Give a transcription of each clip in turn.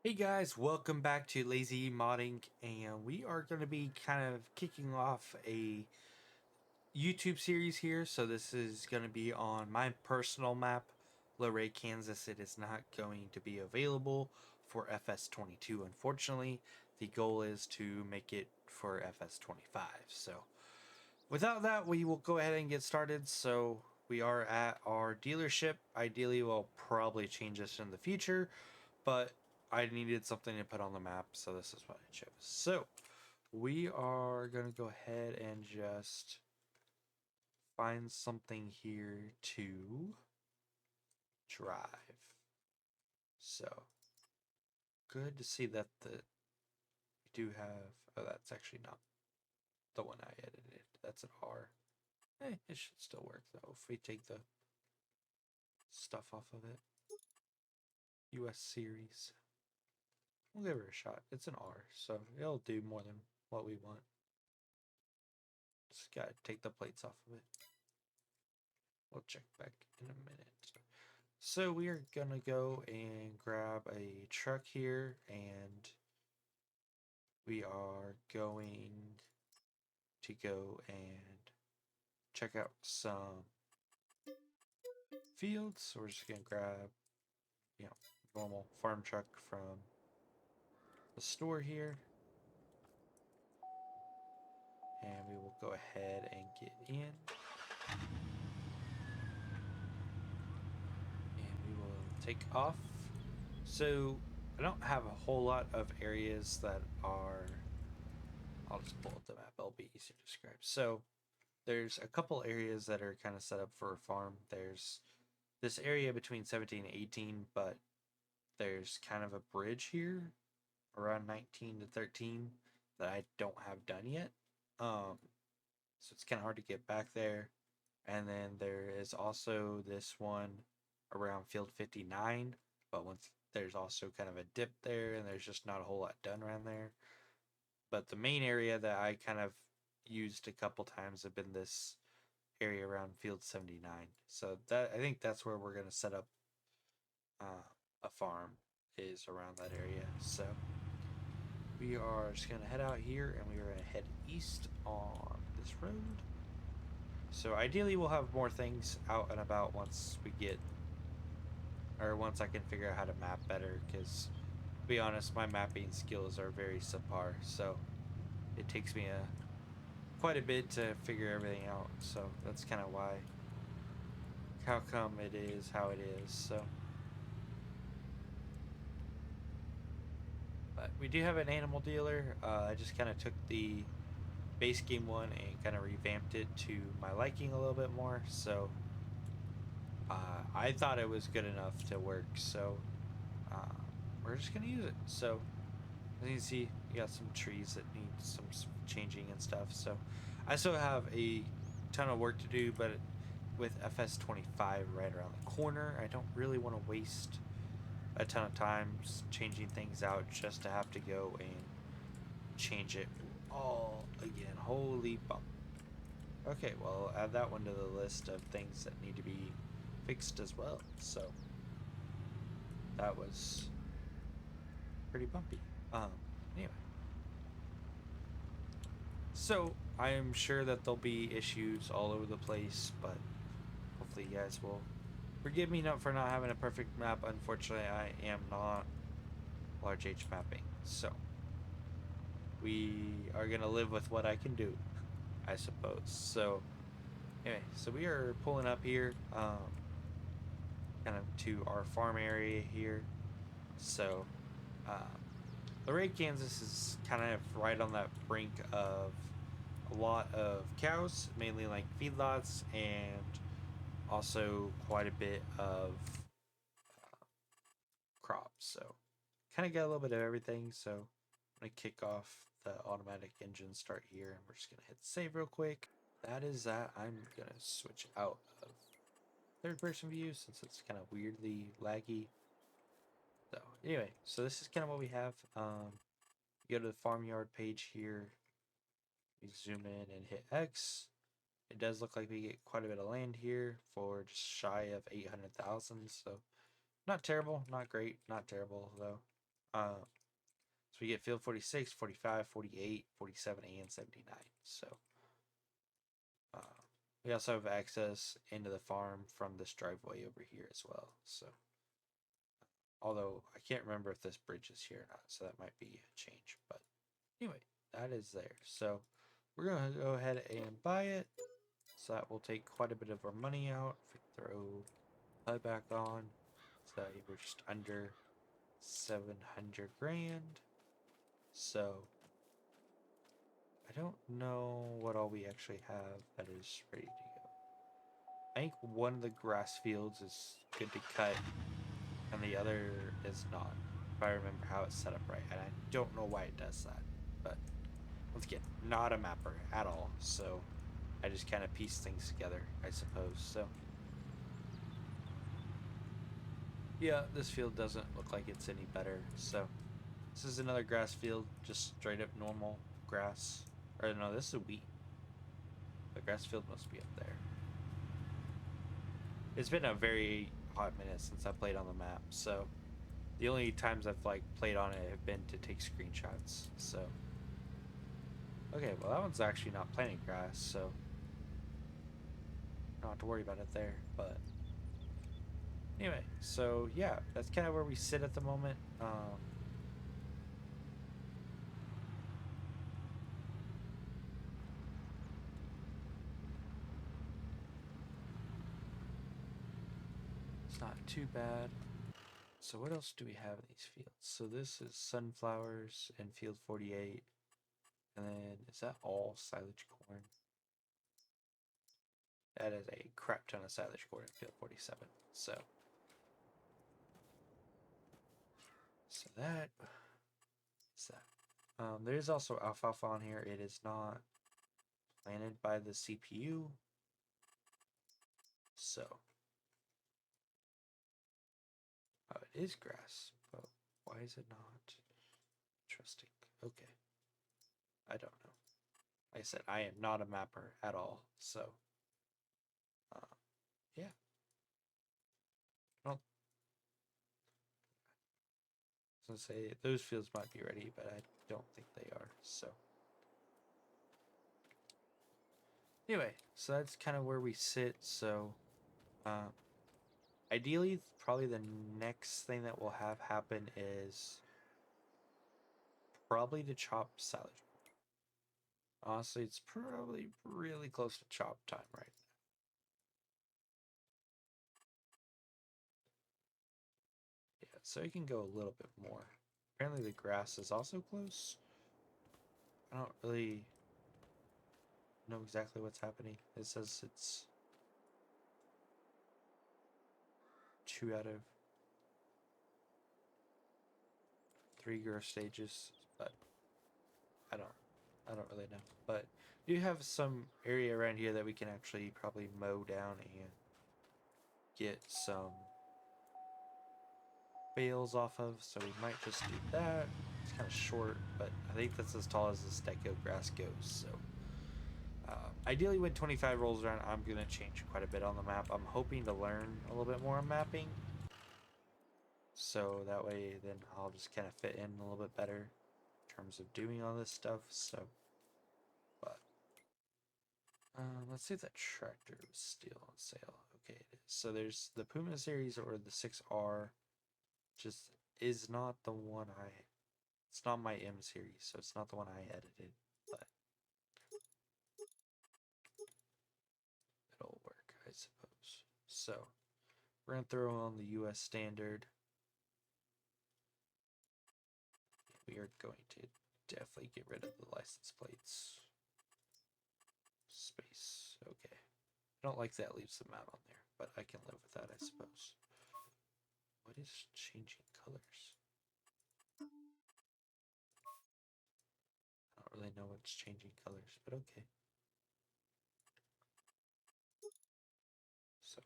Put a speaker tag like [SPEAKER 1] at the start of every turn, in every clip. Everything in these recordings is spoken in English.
[SPEAKER 1] Hey guys, welcome back to Lazy Modding, and we are going to be kind of kicking off a YouTube series here. So this is going to be on my personal map, Luray, Kansas. It is not going to be available for FS22, unfortunately. The goal is to make it for FS25. So without that, we will go ahead and get started. So we are at our dealership. Ideally, we'll probably change this in the future, but I needed something to put on the map, so this is what I chose. So we are gonna go ahead and just find something here to drive. So good to see that we do have. Oh, that's actually not the one I edited. That's an R. It should still work though if we take the stuff off of it. US series. We'll give her a shot. It's an R, so it'll do more than what we want. Just gotta take the plates off of it. We'll check back in a minute. So we are gonna go and grab a truck here, and we are going to go and check out some fields. So we're just gonna grab, normal farm truck from the store here, and we will go ahead and get in, and we will take off. So I don't have a whole lot of areas that are. I'll just pull up the map. It'll be easier to describe. So there's a couple areas that are kind of set up for a farm. There's this area between 17 and 18, but there's kind of a bridge here around 19 to 13 that I don't have done yet. So it's kind of hard to get back there. And then there is also this one around field 59, but once there's also kind of a dip there, and there's just not a whole lot done around there. But the main area that I kind of used a couple times have been this area around field 79. So that, I think that's where we're going to set up a farm, is around that area. So we are just going to head out here, and we are going to head east on this road. So ideally we'll have more things out and about once we get, or once I can figure out how to map better, because to be honest, my mapping skills are very subpar, so it takes me quite a bit to figure everything out. So that's kind of why, how come it is how it is. So, but we do have an animal dealer. I just kind of took the base game one and kind of revamped it to my liking a little bit more. So I thought it was good enough to work. So we're just gonna use it. So as you can see, we got some trees that need some changing and stuff. So I still have a ton of work to do, but with FS25 right around the corner, I don't really want to waste a ton of time changing things out just to have to go and change it all again. Holy bump. Okay, well, I'll add that one to the list of things that need to be fixed as well. So that was pretty bumpy. Anyway. So I am sure that there'll be issues all over the place, but hopefully you guys will forgive me for not having a perfect map. Unfortunately, I am not large H mapping, so we are gonna live with what I can do, I suppose. So anyway, so we are pulling up here, kind of to our farm area here. So Luray, Kansas is kind of right on that brink of a lot of cows, mainly like feedlots, and also quite a bit of crops. So kind of got a little bit of everything. So I'm gonna kick off the automatic engine start here, and we're just gonna hit save real quick. That is that. I'm gonna switch out of third person view since it's kind of weirdly laggy. So anyway, so this is kind of what we have. You go to the farmyard page here, we zoom in and hit X. It does look like we get quite a bit of land here for just shy of 800,000. So not terrible, not great, not terrible though. So we get field 46, 45, 48, 47, and 79. So uh, we also have access into the farm from this driveway over here as well. So although I can't remember if this bridge is here or not, so that might be a change. But anyway, that is there. So we're going to go ahead and buy it. So that will take quite a bit of our money out. If we throw HUD back on, so we're just under 700 grand. So I don't know what all we actually have that is ready to go. I think one of the grass fields is good to cut and the other is not, if I remember how it's set up right, and I don't know why it does that. But once again, not a mapper at all, so I just kind of piece things together, I suppose. So yeah, this field doesn't look like it's any better. So this is another grass field, just straight up normal grass. Or no, this is wheat. The grass field must be up there. It's been a very hot minute since I played on the map, so the only times I've like played on it have been to take screenshots. So okay, well that one's actually not planting grass, so don't have to worry about it there. But anyway, so yeah, that's kind of where we sit at the moment. It's not too bad. So what else do we have in these fields? So this is sunflowers in field 48. And then is that all silage corn? That is a crap ton of silage corn in field 47. So that is that. There is also alfalfa on here. It is not planted by the CPU. So it is grass, but why is it not? Interesting. Okay. I don't know. Like I said, I am not a mapper at all. So yeah. I don't I was gonna say those fields might be ready, but I don't think they are. So anyway, so that's kind of where we sit. So ideally, probably the next thing that will have happen is probably to chop silage. Honestly, it's probably really close to chop time right now. Yeah, so it can go a little bit more. Apparently the grass is also close. I don't really know exactly what's happening. It says it's 2 out of 3 growth stages, but I don't really know. But we do have some area around here that we can actually probably mow down and get some bales off of, so we might just do that. It's kind of short, but I think that's as tall as this deco grass goes. So ideally when 25 rolls around, I'm going to change quite a bit on the map. I'm hoping to learn a little bit more on mapping, so that way then I'll just kind of fit in a little bit better in terms of doing all this stuff. So but let's see if that tractor was still on sale. Okay, it is. So there's the Puma series or the 6R, just is not the one it's not my M series, so it's not the one I edited, but it'll work, I suppose. So we're gonna throw on the US standard. We are going to definitely get rid of the license plates. Space, okay. I don't like that leaves them out on there, but I can live with that, I suppose. What is changing colors? I don't really know what's changing colors, but okay. So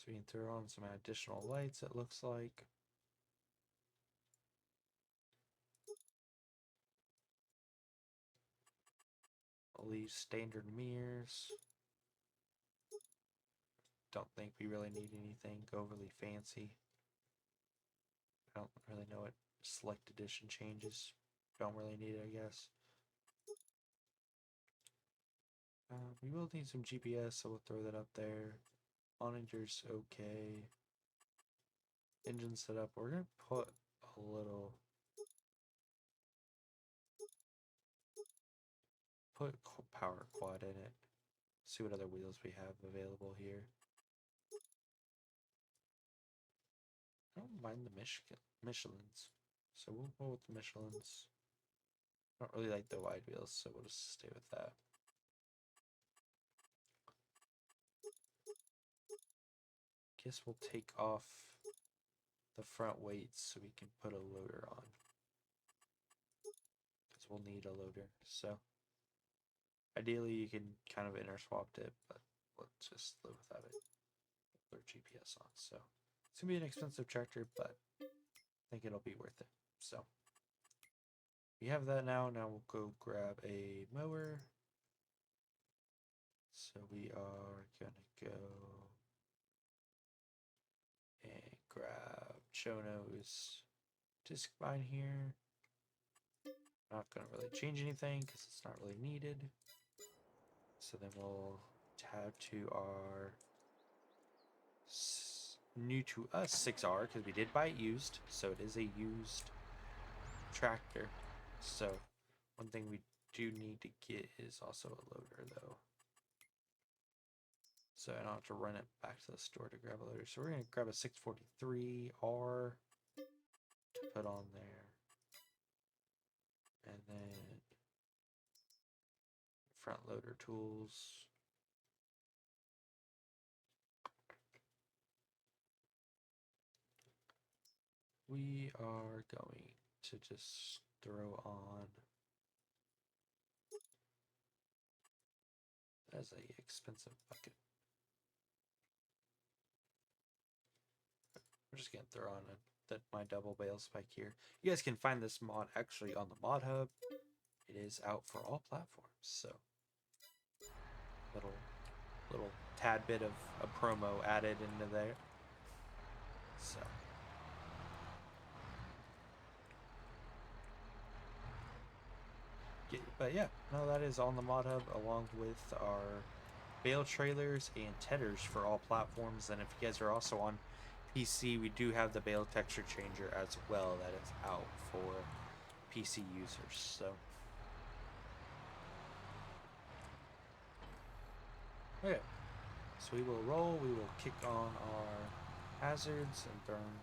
[SPEAKER 1] we can throw on some additional lights, it looks like. I'll leave standard mirrors. don't think we really need anything overly fancy. I don't really know what select edition changes. Don't really need it, I guess. We will need some GPS, so we'll throw that up there. Monitor's okay. Engine setup. We're gonna put a little. Put power quad in it. See what other wheels we have available here. I don't mind the Michelins, so we'll go with the Michelins. I don't really like the wide wheels, so we'll just stay with that. Guess we'll take off the front weights so we can put a loader on. Because we'll need a loader. So ideally you can kind of interswap it, but let's just live without it. Put GPS on. So it's gonna be an expensive tractor, but I think it'll be worth it. So we have that now. Now we'll go grab a mower. So we are gonna go and grab Chono's disc bind here. Not gonna really change anything because it's not really needed. So then we'll tab to our new to us 6R because we did buy it used, so it is a used tractor. So one thing we do need to get is also a loader though. So I don't have to run it back to the store to grab a loader. So we're gonna grab a 643R to put on there. And then front loader tools. We are going to just throw on as a expensive bucket. We're just gonna throw on my double bale spike here. You guys can find this mod actually on the mod hub. It is out for all platforms, so little tad bit of a promo added into there. So but yeah, no, that is on the mod hub along with our bale trailers and tethers for all platforms. And if you guys are also on PC, we do have the bale texture changer as well that is out for PC users. So okay, so we will roll, we will kick on our hazards and burn.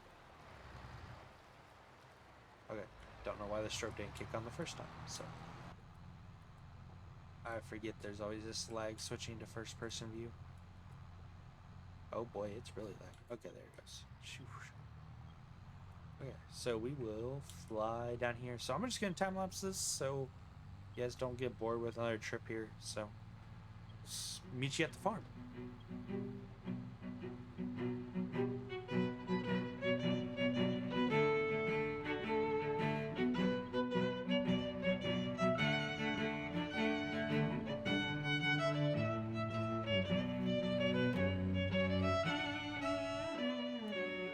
[SPEAKER 1] Okay, don't know why the strobe didn't kick on the first time, so I forget there's always this lag switching to first person view. Oh boy, it's really lag. Okay, there it goes. Okay, so we will fly down here. So I'm just gonna time lapse this so you guys don't get bored with another trip here. So meet you at the farm.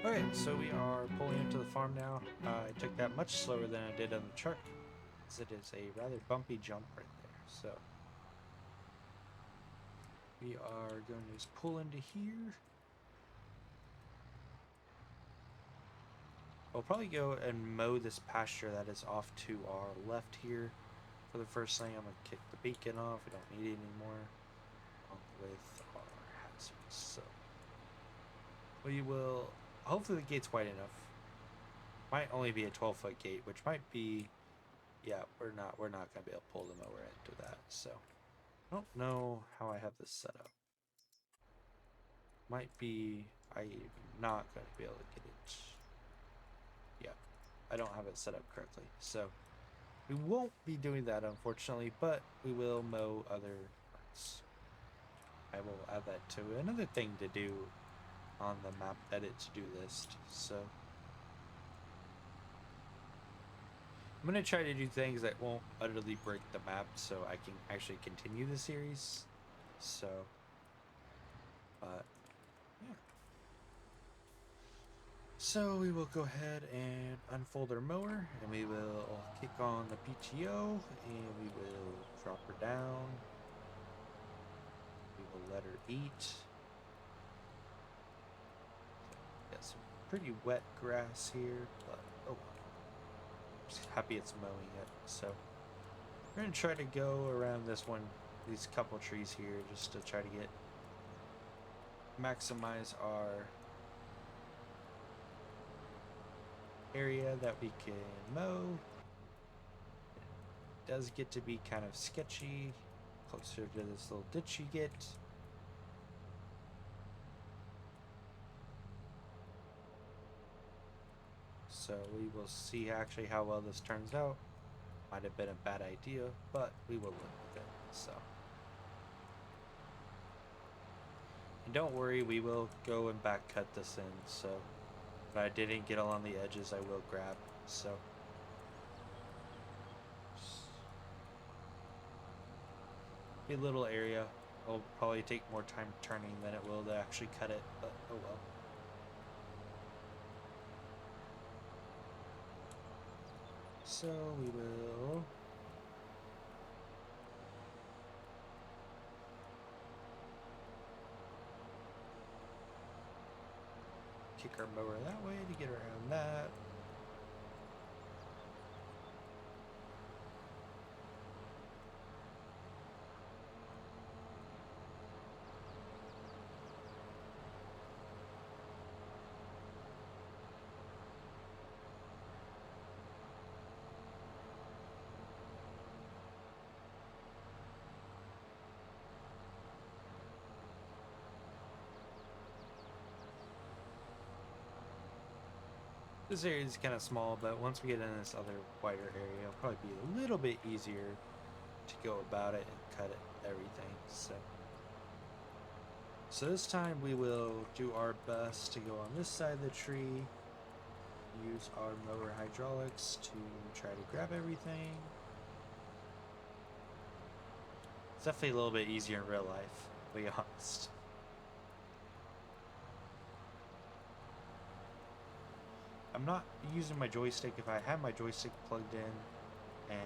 [SPEAKER 1] Okay, so we are pulling into the farm now. I took that much slower than I did on the truck, as it is a rather bumpy jump right there. So we are going to just pull into here. We'll probably go and mow this pasture that is off to our left here. For the first thing, I'm going to kick the beacon off. We don't need it anymore. Along with our hazards. So we will. Hopefully the gate's wide enough. Might only be a 12-foot gate, which might be. Yeah, we're not gonna be able to pull the mower into that. So I don't know how I have this set up. Might be I'm not gonna be able to get it. Yeah, I don't have it set up correctly. So we won't be doing that unfortunately, but we will mow other parts. I will add that to another thing to do on the map edit to-do list. So I'm going to try to do things that won't utterly break the map so I can actually continue the series. So, but So we will go ahead and unfold our mower, and we will kick on the PTO, and we will drop her down. We will let her eat. Got some pretty wet grass here, but oh well. Just happy it's mowing it. So we're gonna try to go around these couple trees here, just to try to maximize our area that we can mow. It does get to be kind of sketchy closer to this little ditch you get. So we will see actually how well this turns out. Might have been a bad idea, but we will look good. So, and don't worry, we will go and back cut this in. So, if I didn't get along the edges, I will grab. So, be a little area. It'll probably take more time turning than it will to actually cut it, but oh well. So we will kick our mower that way to get around that. This area is kind of small, but once we get in this other wider area, it'll probably be a little bit easier to go about it and cut it, everything. So this time we will do our best to go on this side of the tree, use our mower hydraulics to try to grab everything. It's definitely a little bit easier in real life, to be honest. I'm not using my joystick. If I had my joystick plugged in and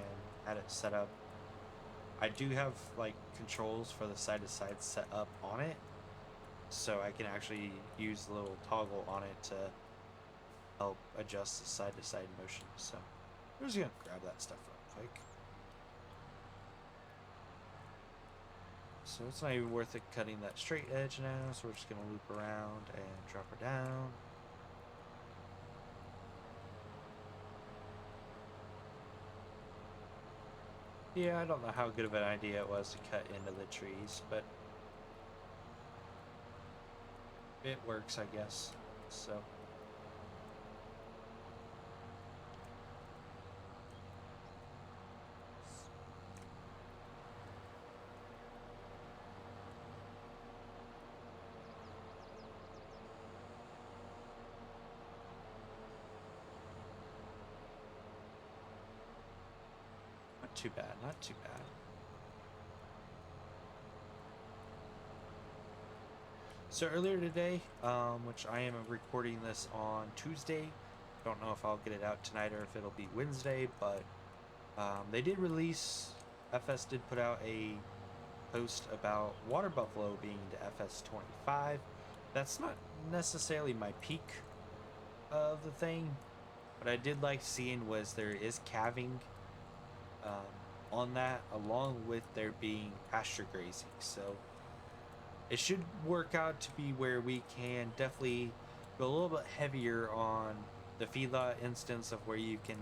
[SPEAKER 1] had it set up, I do have like controls for the side to side set up on it, so I can actually use the little toggle on it to help adjust the side to side motion. So I'm just gonna grab that stuff real quick. So it's not even worth it cutting that straight edge now, so we're just gonna loop around and drop her down. Yeah, I don't know how good of an idea it was to cut into the trees, but it works, I guess. So not too bad, not too bad. So earlier today, which I am recording this on Tuesday, don't know if I'll get it out tonight or if it'll be Wednesday, but they did release, FS did put out a post about water buffalo being to FS25. That's not necessarily my peak of the thing, but I did like seeing was there is calving on that, along with there being pasture grazing. So it should work out to be where we can definitely go a little bit heavier on the feedlot instance of where you can,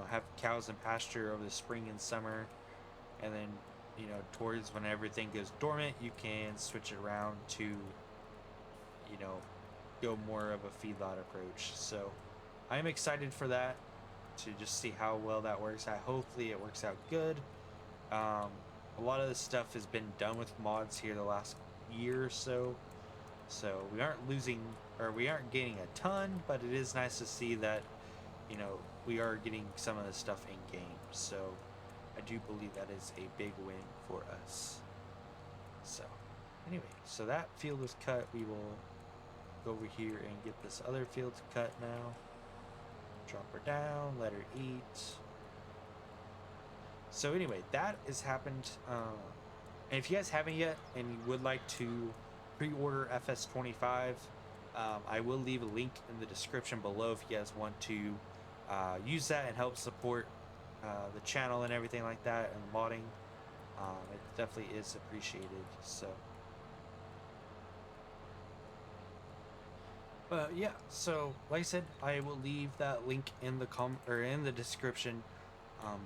[SPEAKER 1] have cows in pasture over the spring and summer, and then, towards when everything goes dormant, you can switch it around to, go more of a feedlot approach. So I'm excited for that, to just see how well that works. Hopefully it works out good. A lot of this stuff has been done with mods here the last year or so, so we aren't losing, or we aren't gaining a ton, but it is nice to see that we are getting some of this stuff in game. So I do believe that is a big win for us. So anyway, so that field is cut. We will go over here and get this other field cut now. Drop her down, let her eat. So anyway, that has happened. And if you guys haven't yet and you would like to pre-order FS25, I will leave a link in the description below if you guys want to use that and help support the channel and everything like that and modding. It definitely is appreciated. So yeah, so like I said, I will leave that link in the in the description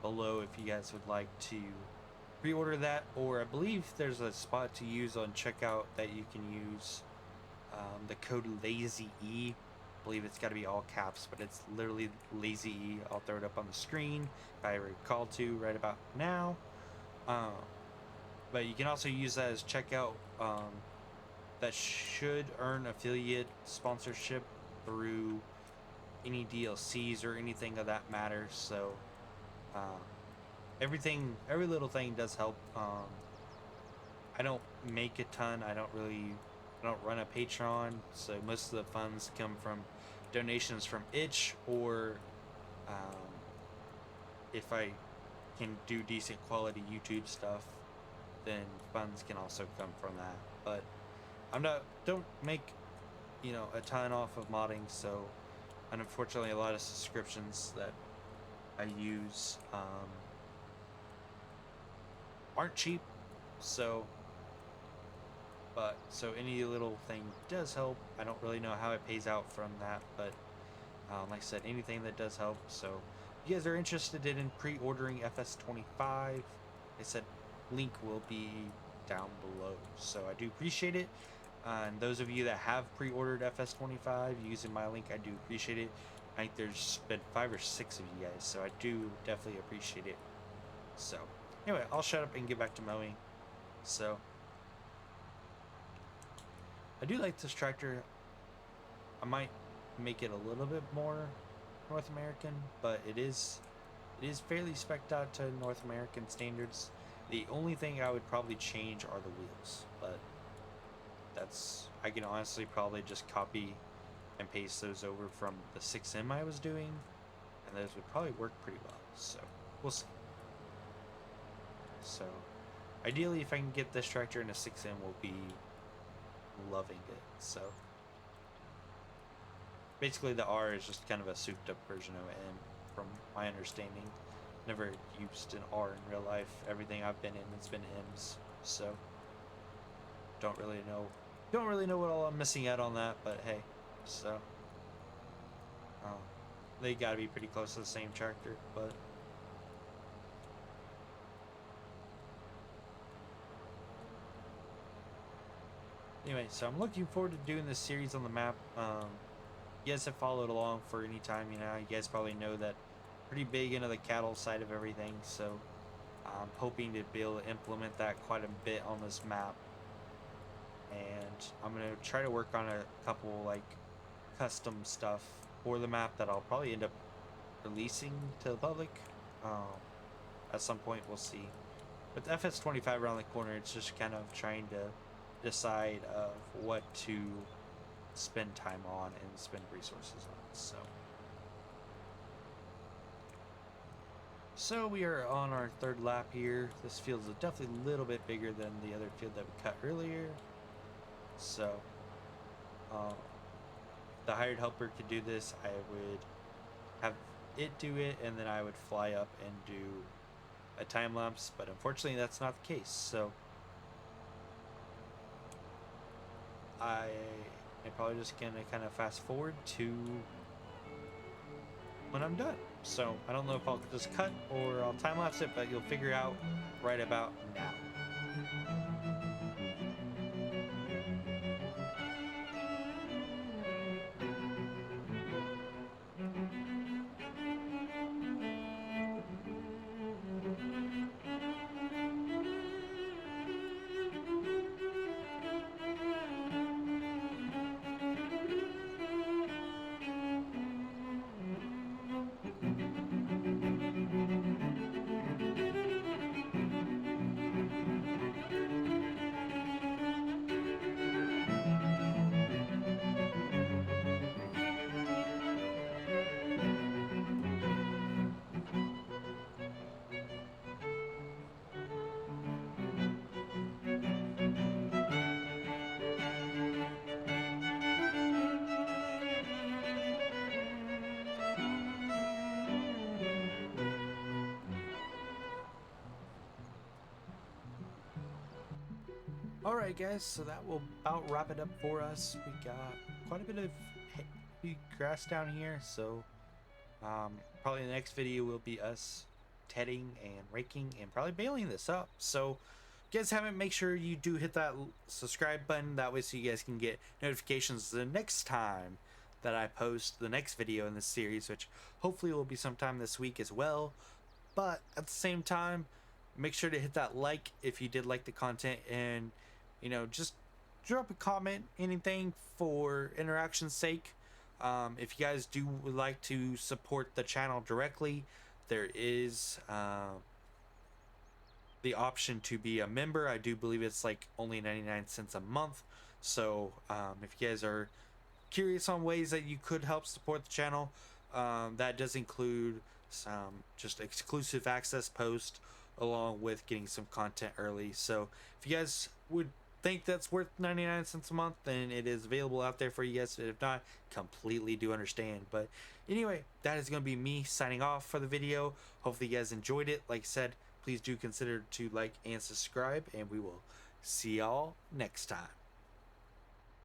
[SPEAKER 1] below if you guys would like to pre-order that, or I believe there's a spot to use on checkout that you can use the code LAZYE. I believe it's got to be all caps, but it's literally LAZYE. I'll throw it up on the screen if I recall to right about now. But you can also use that as checkout. That should earn affiliate sponsorship through any DLCs or anything of that matter. So every little thing does help. I don't make a ton. I don't run a Patreon, so most of the funds come from donations from itch, or if I can do decent quality YouTube stuff, then funds can also come from that. But don't make a ton off of modding, so, and unfortunately a lot of subscriptions that I use aren't cheap, so any little thing does help. I don't really know how it pays out from that, but like I said, anything that does help. So if you guys are interested in pre-ordering FS25, I said link will be down below. So I do appreciate it. And those of you that have pre-ordered FS25 using my link, I do appreciate it. I think there's been 5 or 6 of you guys, so I do definitely appreciate it. So anyway, I'll shut up and get back to mowing. So I do like this tractor. I might make it a little bit more North American, but it is fairly spec'd out to North American standards. The only thing I would probably change are the wheels, but I can honestly probably just copy and paste those over from the 6M I was doing, and those would probably work pretty well. So we'll see. So ideally, if I can get this tractor in a 6M, we'll be loving it. So basically the R is just kind of a souped up version of an M from my understanding. Never used an R in real life. Everything I've been in has been M's, so don't really know what all I'm missing out on that, but hey. So they gotta be pretty close to the same tractor, but anyway, so I'm looking forward to doing this series on the map. You guys have followed along for any time, you guys probably know that I'm pretty big into the cattle side of everything, so I'm hoping to be able to implement that quite a bit on this map. And I'm gonna try to work on a couple like custom stuff for the map that I'll probably end up releasing to the public at some point. We'll see. With the FS25 around the corner, it's just kind of trying to decide of what to spend time on and spend resources on. So we are on our 3rd lap here. This field is definitely a little bit bigger than the other field that we cut earlier. So the hired helper could do this. I would have it do it, and then I would fly up and do a time lapse, but unfortunately that's not the case. So I'm probably just gonna kind of fast forward to when I'm done. So I don't know if I'll just cut or I'll time lapse it, but you'll figure out right about now. Alright guys, so that will about wrap it up for us. We got quite a bit of heavy grass down here, so probably the next video will be us tedding and raking and probably baling this up. So if you guys haven't, make sure you do hit that subscribe button, that way so you guys can get notifications the next time that I post the next video in this series, which hopefully will be sometime this week as well. But at the same time, make sure to hit that like if you did like the content, and just drop a comment, anything for interaction's sake. If you guys do would like to support the channel directly, there is the option to be a member. I do believe it's like only 99 cents a month. So if you guys are curious on ways that you could help support the channel, that does include some just exclusive access posts along with getting some content early. So if you guys would think that's worth 99 cents a month, then it is available out there for you guys. If not, completely do understand. But anyway, that is going to be me signing off for the video. Hopefully you guys enjoyed it. Like I said, please do consider to like and subscribe, and we will see y'all next time.